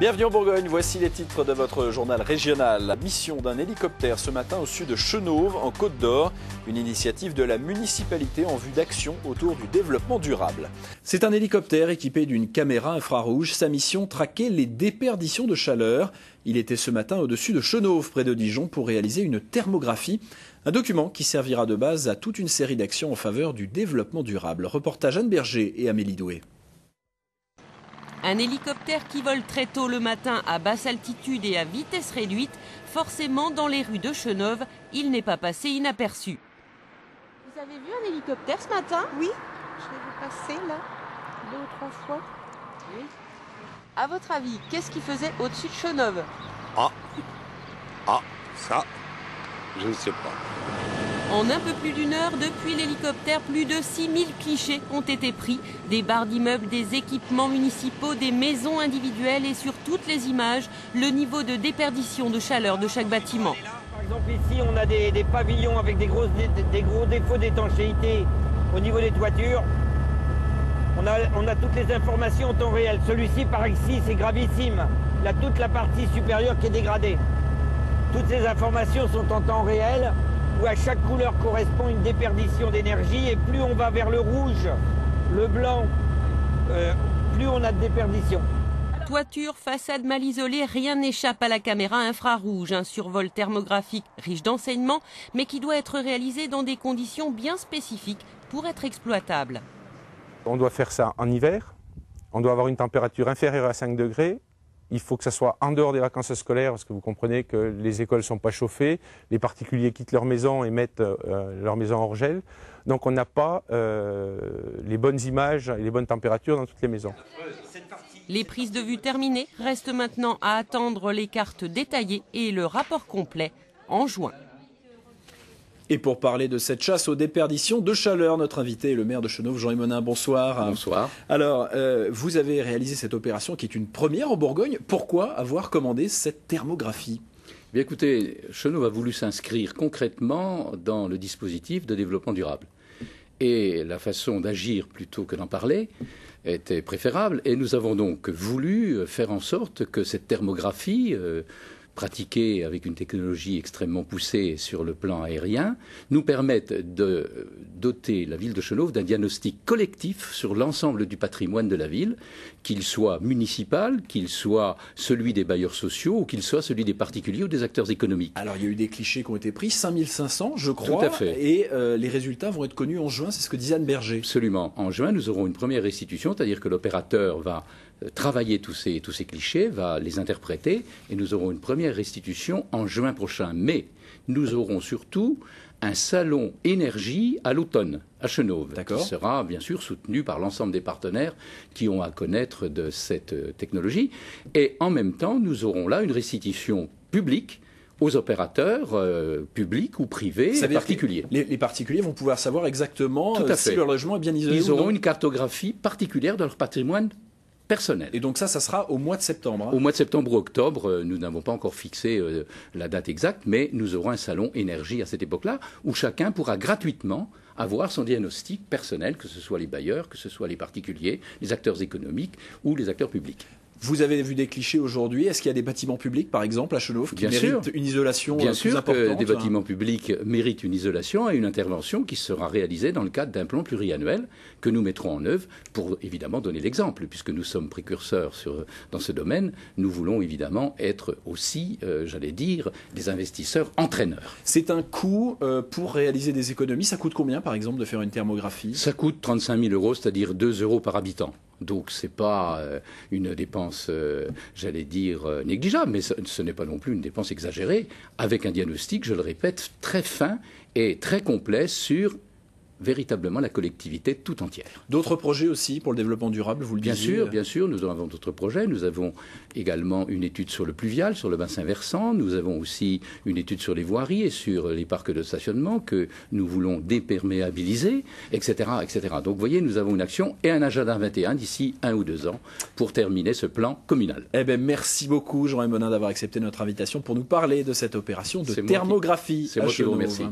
Bienvenue en Bourgogne, voici les titres de votre journal régional. La mission d'un hélicoptère ce matin au sud de Chenôve, en Côte d'Or, une initiative de la municipalité en vue d'action autour du développement durable. C'est un hélicoptère équipé d'une caméra infrarouge. Sa mission, traquer les déperditions de chaleur. Il était ce matin au-dessus de Chenôve, près de Dijon, pour réaliser une thermographie. Un document qui servira de base à toute une série d'actions en faveur du développement durable. Reportage Anne Berger et Amélie Doué. Un hélicoptère qui vole très tôt le matin à basse altitude et à vitesse réduite, forcément dans les rues de Chenôve, il n'est pas passé inaperçu. Vous avez vu un hélicoptère ce matin? Oui, je l'ai vu passer là, 2 ou 3 fois. Oui. À votre avis, qu'est-ce qu'il faisait au-dessus de Chenôve? Ça, je ne sais pas. En un peu plus d'une heure, depuis l'hélicoptère, plus de 6000 clichés ont été pris. Des barres d'immeubles, des équipements municipaux, des maisons individuelles et sur toutes les images, le niveau de déperdition de chaleur de chaque bâtiment. Par exemple ici, on a des pavillons avec des gros défauts d'étanchéité au niveau des toitures. On a toutes les informations en temps réel. Celui-ci, par ici, c'est gravissime. Il a toute la partie supérieure qui est dégradée. Toutes ces informations sont en temps réel, où à chaque couleur correspond une déperdition d'énergie, et plus on va vers le rouge, le blanc, plus on a de déperdition. Toiture, façade mal isolée, rien n'échappe à la caméra infrarouge. Un survol thermographique riche d'enseignements, mais qui doit être réalisé dans des conditions bien spécifiques pour être exploitable. On doit faire ça en hiver, on doit avoir une température inférieure à 5 degrés. Il faut que ça soit en dehors des vacances scolaires, parce que vous comprenez que les écoles ne sont pas chauffées, les particuliers quittent leur maison et mettent leur maison hors gel. Donc on n'a pas les bonnes images et les bonnes températures dans toutes les maisons. Les prises de vue terminées, reste maintenant à attendre les cartes détaillées et le rapport complet en juin. Et pour parler de cette chasse aux déperditions de chaleur, notre invité est le maire de Chenôve, Jean Ymenin. Bonsoir. Bonsoir. Alors, vous avez réalisé cette opération qui est une première en Bourgogne. Pourquoi avoir commandé cette thermographie? Bien écoutez, Chenôve a voulu s'inscrire concrètement dans le dispositif de développement durable. Et la façon d'agir plutôt que d'en parler était préférable. Et nous avons donc voulu faire en sorte que cette thermographie pratiquée avec une technologie extrêmement poussée sur le plan aérien, nous permettent de doter la ville de Chenôve d'un diagnostic collectif sur l'ensemble du patrimoine de la ville, qu'il soit municipal, qu'il soit celui des bailleurs sociaux, ou qu'il soit celui des particuliers ou des acteurs économiques. Alors il y a eu des clichés qui ont été pris, 5500 je crois, tout à fait. Et les résultats vont être connus en juin, c'est ce que disait Anne Berger. Absolument. En juin, nous aurons une première restitution, c'est-à-dire que l'opérateur va travailler tous ces clichés, va les interpréter, et nous aurons une première restitution en juin prochain. Mais nous aurons surtout un salon énergie à l'automne, à Chenôve, qui sera bien sûr soutenu par l'ensemble des partenaires qui ont à connaître de cette technologie. Et en même temps, nous aurons là une restitution publique aux opérateurs publics ou privés et particuliers. Les particuliers vont pouvoir savoir exactement si leur logement est bien isolé. Ils auront une cartographie particulière de leur patrimoine personnel. Et donc ça sera au mois de septembre. Au mois de septembre ou octobre, nous n'avons pas encore fixé la date exacte, mais nous aurons un salon énergie à cette époque-là, où chacun pourra gratuitement avoir son diagnostic personnel, que ce soit les bailleurs, que ce soit les particuliers, les acteurs économiques ou les acteurs publics. Vous avez vu des clichés aujourd'hui. Est-ce qu'il y a des bâtiments publics, par exemple, à Chenôve, qui méritent une isolation plus importante? Bien sûr que des bâtiments publics méritent une isolation et une intervention qui sera réalisée dans le cadre d'un plan pluriannuel que nous mettrons en œuvre pour évidemment donner l'exemple. Puisque nous sommes précurseurs dans ce domaine, nous voulons évidemment être aussi, j'allais dire, des investisseurs entraîneurs. C'est un coût pour réaliser des économies. Ça coûte combien, par exemple, de faire une thermographie? Ça coûte 35 000 €, c'est-à-dire 2 € par habitant. Donc ce n'est pas une dépense, j'allais dire, négligeable, mais ce n'est pas non plus une dépense exagérée, avec un diagnostic, je le répète, très fin et très complet sur véritablement la collectivité tout entière. D'autres projets aussi pour le développement durable, vous le disiez? Bien sûr, nous avons d'autres projets. Nous avons également une étude sur le pluvial, sur le bassin versant. Nous avons aussi une étude sur les voiries et sur les parcs de stationnement que nous voulons déperméabiliser, etc., etc. Donc vous voyez, nous avons une action et un agenda 21 d'ici 1 ou 2 ans pour terminer ce plan communal. Eh bien, merci beaucoup, Jean Ymenin, d'avoir accepté notre invitation pour nous parler de cette opération de thermographie. C'est moi qui vous remercie.